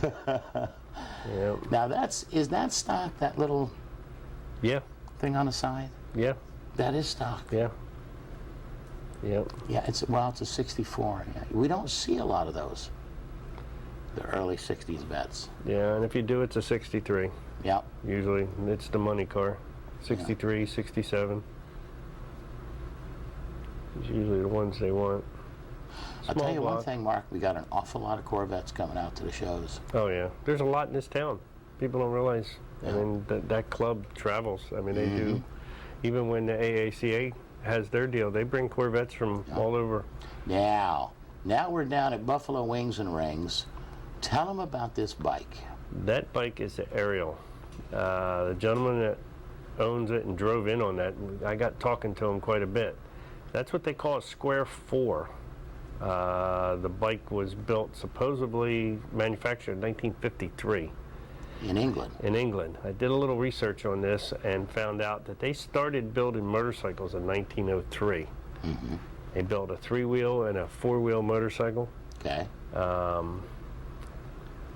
Yeah. Now is that stock, that little Yeah. thing on the side? Yeah. That is stock. Yeah. Yep. Yeah, it's a 64. Yeah. We don't see a lot of those. The early 60s vets. Yeah, and if you do, it's a 63. Yep. Usually, it's the money car. 63, 67. It's usually the ones they want. I'll tell you block. one thing, Mark. We got an awful lot of Corvettes coming out to the shows. Oh yeah, there's a lot in this town. People don't realize. Yeah. I mean, that club travels. I mean, they do. Even when the AACA has their deal, they bring Corvettes from all over. Now we're down at Buffalo Wings and Rings. Tell them about this bike. That bike is the Ariel. The gentleman that owns it and drove in on that, I got talking to him quite a bit. That's what they call a Square 4. The bike was built, supposedly manufactured in 1953. In England. In England. I did a little research on this and found out that they started building motorcycles in 1903. Mm-hmm. They built a 3-wheel and a 4-wheel motorcycle. Okay.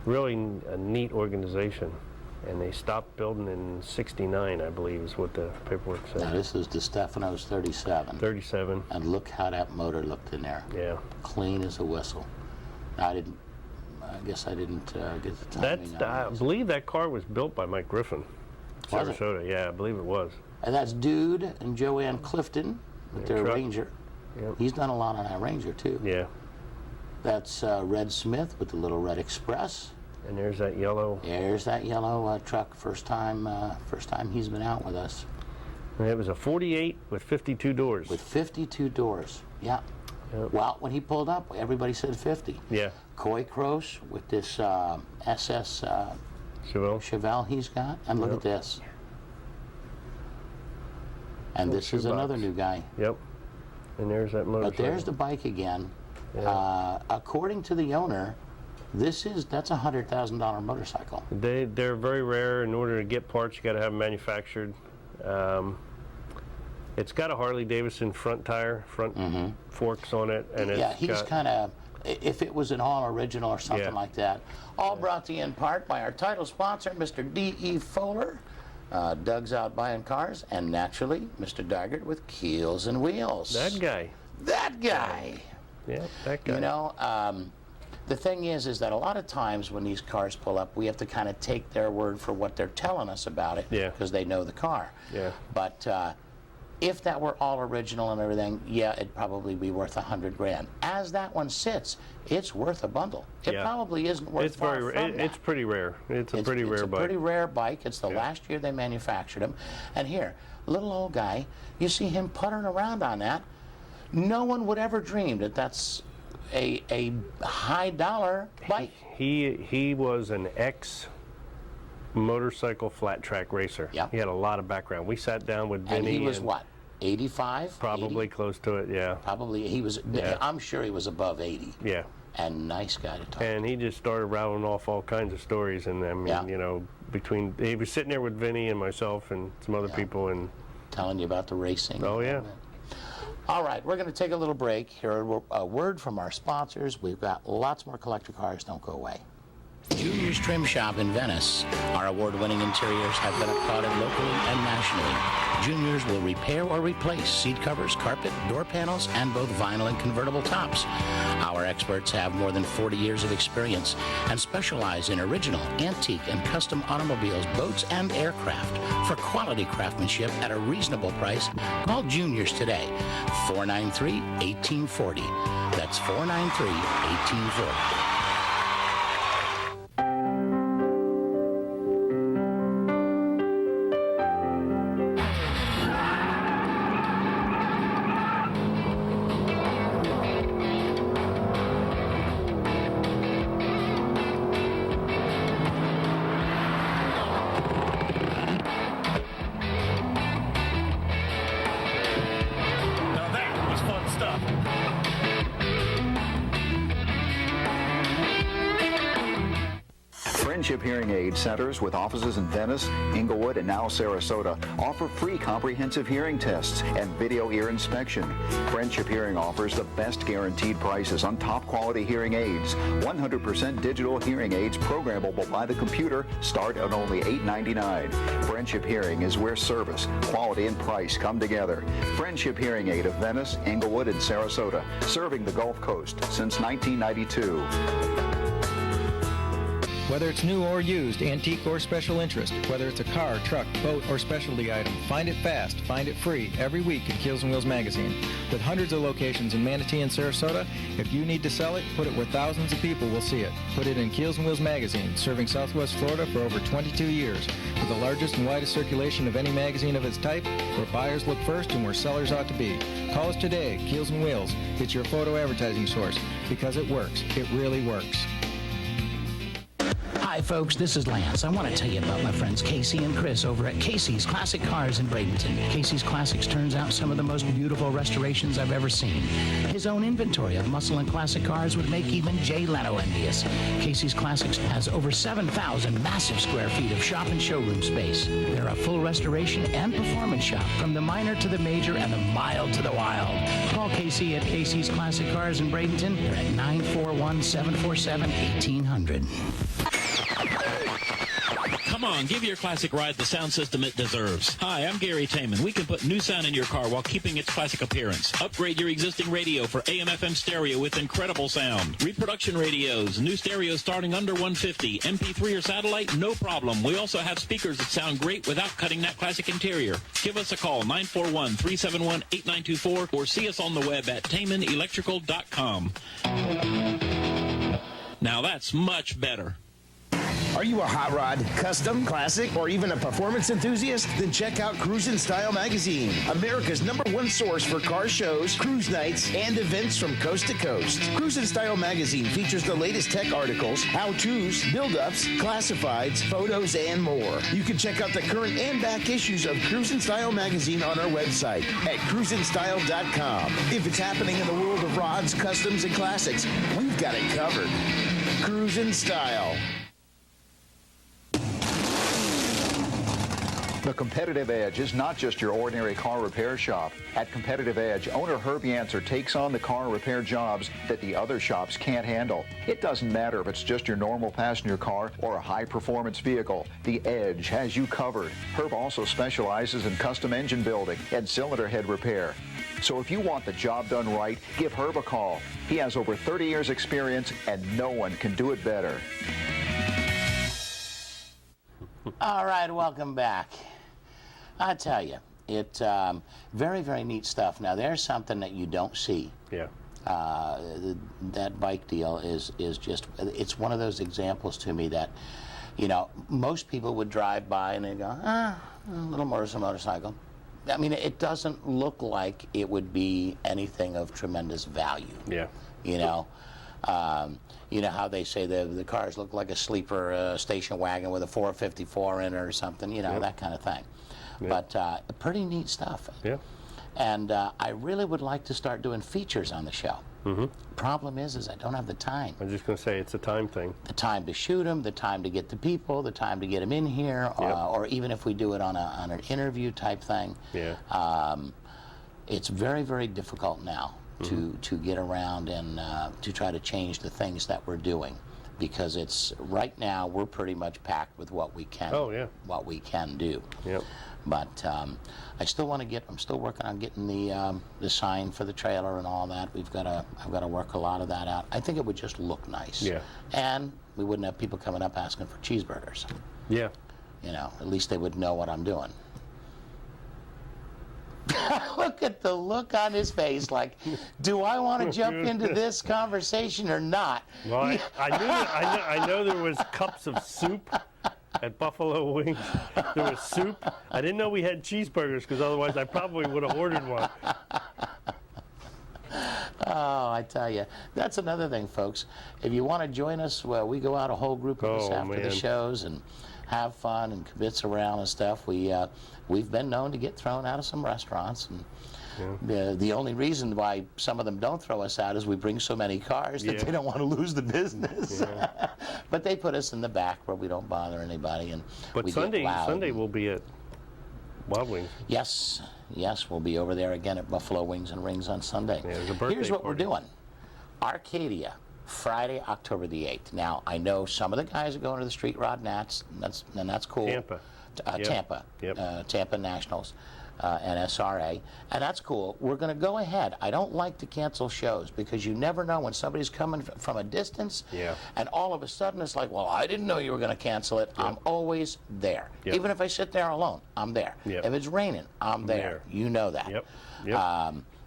Really a neat organization. And they stopped building in 69, I believe, is what the paperwork said. Now this is the Stefano's 37. 37. And look how that motor looked in there. Yeah. Clean as a whistle. Now, I guess I didn't get the timing on I this. believe that car was built by Mike Griffin. Was it? Sarasota. Yeah, I believe it was. And that's Dude and Joanne Clifton with their truck. Ranger. Yep. He's done a lot on that Ranger too. Yeah. That's Red Smith with the little Red Express. And there's that yellow. There's that yellow truck. First time he's been out with us. And it was a 48 with 52 doors. With 52 doors. Yeah. Yep. Well, when he pulled up, everybody said 50. Yeah. Coy Croce with this SS Chevelle he's got. And look Yep. at this. And Little this is shoebox. another new guy. Yep. And there's that motorcycle. But there's the bike again. Yeah. According to the owner, that's a $100,000 motorcycle. They're very rare. In order to get parts, you got to have them manufactured. It's got a Harley Davidson front tire, front forks on it, and Yeah, it's he's got, kind of, if it was an all original or something Yeah. like that. All brought to you in part by our title sponsor, Mr. D.E. Fowler, Doug's Out Buying Cars, and naturally, Mr. Daggert with Keels and Wheels. that guy. That guy. Yeah, that guy. You know, the thing is that a lot of times when these cars pull up, we have to kind of take their word for what they're telling us about it, Yeah. because they know the car. Yeah. But if that were all original and everything, yeah, it'd probably be worth $100,000. As that one sits, it's worth a bundle. It Yeah. probably isn't worth It's far very. from that. It's pretty rare. It's a pretty rare It's a bike. pretty rare bike. It's the Yeah. last year they manufactured them. And here, little old guy, you see him puttering around on that. No one would ever dream that that's a high dollar bike. He was an motorcycle flat track racer. Yeah. He had a lot of background. We sat down with And Vinny. he was what, 85? Probably 80? close to it. Yeah. Probably he was. Yeah. I'm sure he was above 80. Yeah. And nice guy to talk to. And he just started rattling off all kinds of stories. And I mean, Yeah. you know, he was sitting there with Vinny and myself and some other people. And Telling you about the racing. oh yeah. All right, we're going to take a little break. Here, a word from our sponsors. We've got lots more collector cars. Don't go away. Junior's Trim Shop in Venice. Our award-winning interiors have been applauded locally and nationally. Junior's will repair or replace seat covers, carpet, door panels, and both vinyl and convertible tops. Our experts have more than 40 years of experience and specialize in original, antique, and custom automobiles, boats, and aircraft. For quality craftsmanship at a reasonable price, call Junior's today, 493-1840. That's 493-1840. Now that was fun stuff. Friendship Hearing Aid centers with offices in Venice, Inglewood, and now Sarasota offer free comprehensive hearing tests and video ear inspection. Friendship Hearing offers the best guaranteed prices on top quality hearing aids. 100% digital hearing aids programmable by the computer start at only $8.99. Friendship Hearing is where service, quality, and price come together. Friendship Hearing Aid of Venice, Inglewood, and Sarasota, serving the Gulf Coast since 1992. Whether it's new or used, antique or special interest, whether it's a car, truck, boat, or specialty item, find it fast, find it free every week in Keels & Wheels magazine. With hundreds of locations in Manatee and Sarasota, if you need to sell it, put it where thousands of people will see it. Put it in Keels & Wheels magazine, serving Southwest Florida for over 22 years, with the largest and widest circulation of any magazine of its type, where buyers look first and where sellers ought to be. Call us today, Keels & Wheels. It's your photo advertising source, because it works. It really works. Hi folks, this is Lance. I want to tell you about my friends Casey and Chris over at Casey's Classic Cars in Bradenton. Casey's Classics turns out some of the most beautiful restorations I've ever seen. His own inventory of muscle and classic cars would make even Jay Leno envious. Casey's Classics has over 7,000 massive square feet of shop and showroom space. They're a full restoration and performance shop, from the minor to the major and the mild to the wild. Call Casey at Casey's Classic Cars in Bradenton. They're at 941-747-1800. Come on, give your classic ride the sound system it deserves. Hi, I'm Gary Taman. We can put new sound in your car while keeping its classic appearance. Upgrade your existing radio for AM/FM stereo with incredible sound. Reproduction radios, new stereos starting under $150. MP3 or satellite, no problem. We also have speakers that sound great without cutting that classic interior. Give us a call, 941-371-8924, or see us on the web at TamanElectrical.com. Now that's much better. Are you a hot rod, custom, classic, or even a performance enthusiast? Then check out Cruisin' Style Magazine, America's #1 source for car shows, cruise nights, and events from coast to coast. Cruisin' Style Magazine features the latest tech articles, how-tos, build-ups, classifieds, photos, and more. You can check out the current and back issues of Cruisin' Style Magazine on our website at cruisinstyle.com. If it's happening in the world of rods, customs, and classics, we've got it covered. Cruisin' Style. The Competitive Edge is not just your ordinary car repair shop. At Competitive Edge, owner Herb Yancer takes on the car repair jobs that the other shops can't handle. It doesn't matter if it's just your normal passenger car or a high-performance vehicle. The Edge has you covered. Herb also specializes in custom engine building and cylinder head repair. So if you want the job done right, give Herb a call. He has over 30 years experience and no one can do it better. All right, welcome back. I tell you, it's very, very neat stuff. Now, there's something that you don't see. Yeah. That bike deal is just, it's one of those examples to me that, you know, most people would drive by and they go, a little motorcycle. I mean, it doesn't look like it would be anything of tremendous value. Yeah. You know how they say the cars look like a sleeper station wagon with a 454 in it or something, you know, Yep. that kind of thing. Yep. But pretty neat stuff. Yeah. And I really would like to start doing features on the show. Mm-hmm. Problem is I don't have the time. I'm just going to say it's a time thing. The time to shoot them, the time to get the people, the time to get them in here, Yep. or even if we do it on an interview type thing. Yeah. It's very, very difficult now to get around and to try to change the things that we're doing, because it's right now we're pretty much packed with what we can. Oh, yeah. What we can do. Yep. But I still want to get. I'm still working on getting the sign for the trailer and all that. I've got to work a lot of that out. I think it would just look nice. Yeah. And we wouldn't have people coming up asking for cheeseburgers. Yeah. You know, at least they would know what I'm doing. Look at the look on his face, like, do I want to jump into this conversation or not? Well, I know there was cups of soup at Buffalo Wings. There was soup. I didn't know we had cheeseburgers, because otherwise I probably would have ordered one. Oh, I tell you, that's another thing, folks. If you want to join us, well, we go out a whole group of us after the shows and have fun and kibitz around and stuff. We've been known to get thrown out of some restaurants, and The only reason why some of them don't throw us out is we bring so many cars that they don't want to lose the business. But they put us in the back where we don't bother anybody, and But we Sunday, get loud. Sunday we'll be at Wild Wings. Yes, we'll be over there again at Buffalo Wings and Rings on Sunday. Yeah, there's a birthday Here's what party. we're doing. Arcadia, Friday, October the 8th. Now, I know some of the guys are going to the Street Rod Nats, and that's cool. Tampa. Yep. Tampa. Yep. Tampa Nationals and SRA, and that's cool. We're going to go ahead. I don't like to cancel shows because you never know when somebody's coming from a distance, and all of a sudden it's like, well, I didn't know you were going to cancel it. I'm always there. Even if I sit there alone, I'm there. If it's raining, I'm there. You know that.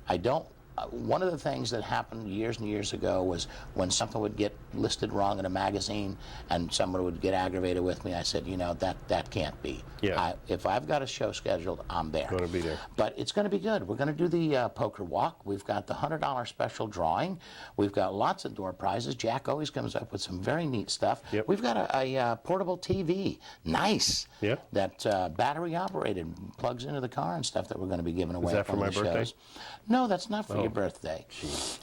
I don't. One of the things that happened years and years ago was when something would get listed wrong in a magazine and someone would get aggravated with me, I said, you know, that can't be. If I've got a show scheduled, I'm there. Going to be there. But it's going to be good. We're going to do the poker walk. We've got the $100 special drawing. We've got lots of door prizes. Jack always comes up with some very neat stuff. We've got a portable TV, nice, that battery operated, plugs into the car and stuff that we're going to be giving away. Is that for my birthday? Shows. No, that's not for your birthday.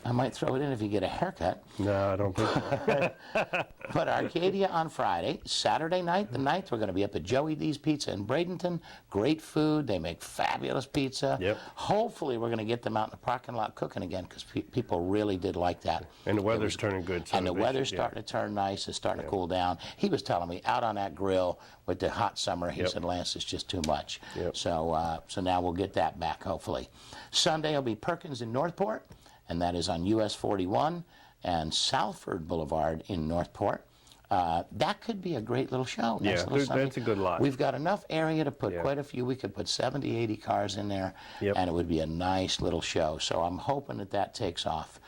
I might throw it in if you get a haircut. No, I don't think so. But Arcadia on Friday. Saturday night, the 9th, we're going to be up at Joey D's Pizza in Bradenton. Great food. They make fabulous pizza. Hopefully, we're going to get them out in the parking lot cooking again because people really did like that. And the weather's turning good. And the weather's starting to turn nice. It's starting to cool down. He was telling me out on that grill with the hot summer, he said, Lance, it's just too much. So now we'll get that back, hopefully. Sunday will be Perkins in Northport, and that is on US 41 and Southford Boulevard in Northport. That could be a great little show. Nice little Sunday. That's a good lot. We've got enough area to put quite a few. We could put 70, 80 cars in there, and it would be a nice little show. So I'm hoping that takes off,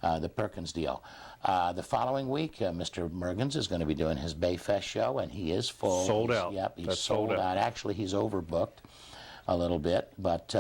the Perkins deal. The following week, Mr. Mergens is going to be doing his Bayfest show, and he is full. Sold out. Yep, he's That's sold out. Actually, he's overbooked a little bit. But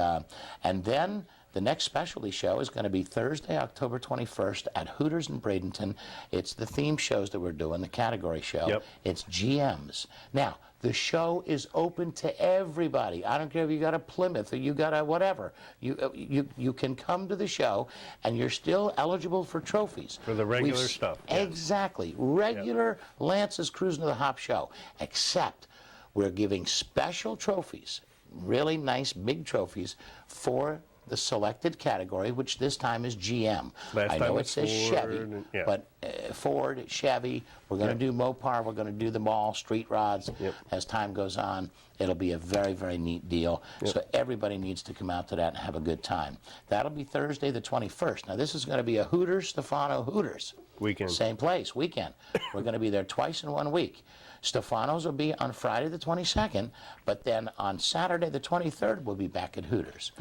and then the next specialty show is going to be Thursday, October 21st at Hooters in Bradenton. It's the theme shows that we're doing, the category show. It's GMs. Now, the show is open to everybody. I don't care if you got a Plymouth or you got a whatever. You can come to the show, and you're still eligible for trophies. For the regular stuff. Exactly. Regular Lance's Cruising to the Hop show, except we're giving special trophies, really nice big trophies for the selected category, which this time is GM. I know it says Chevy, but Ford, Chevy, we're going to do Mopar, we're going to do them all, street rods. As time goes on, it'll be a very, very neat deal. So everybody needs to come out to that and have a good time. That'll be Thursday the 21st. Now, this is going to be a Hooters, Stefano Hooters. Weekend. Same place, weekend. We're going to be there twice in 1 week. Stefano's will be on Friday the 22nd, but then on Saturday the 23rd, we'll be back at Hooters.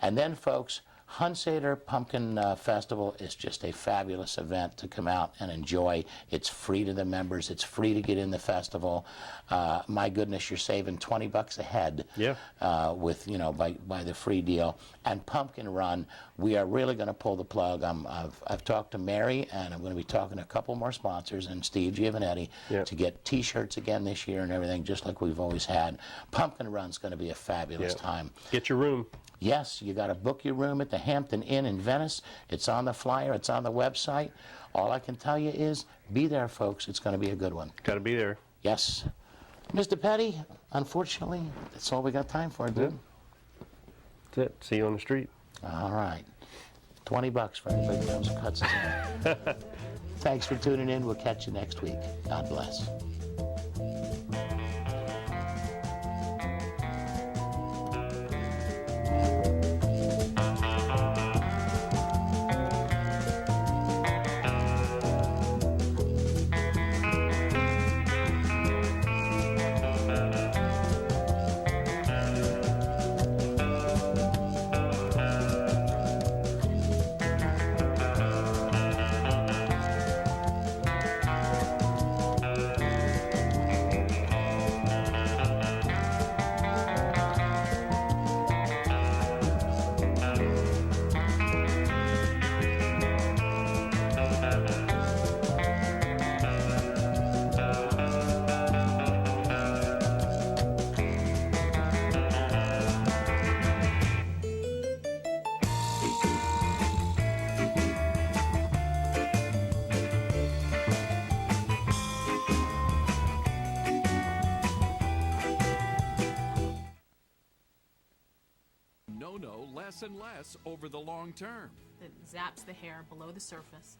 And then, folks, Hunsader Pumpkin Festival is just a fabulous event to come out and enjoy. It's free to the members. It's free to get in the festival. My goodness, you're saving $20 a head with, by the free deal. And Pumpkin Run, we are really going to pull the plug. I've talked to Mary, and I'm going to be talking to a couple more sponsors, and Steve Giovanetti, to get T-shirts again this year and everything, just like we've always had. Pumpkin Run's going to be a fabulous time. Get your room. Yes, you got to book your room at the Hampton Inn in Venice. It's on the flyer. It's on the website. All I can tell you is be there, folks. It's going to be a good one. Got to be there. Yes. Mr. Petty, unfortunately, that's all we got time for, dude. That's it. See you on the street. All right. $20 for anybody who comes and cuts his hair. Thanks for tuning in. We'll catch you next week. God bless. less and less over the long term. That zaps the hair below the surface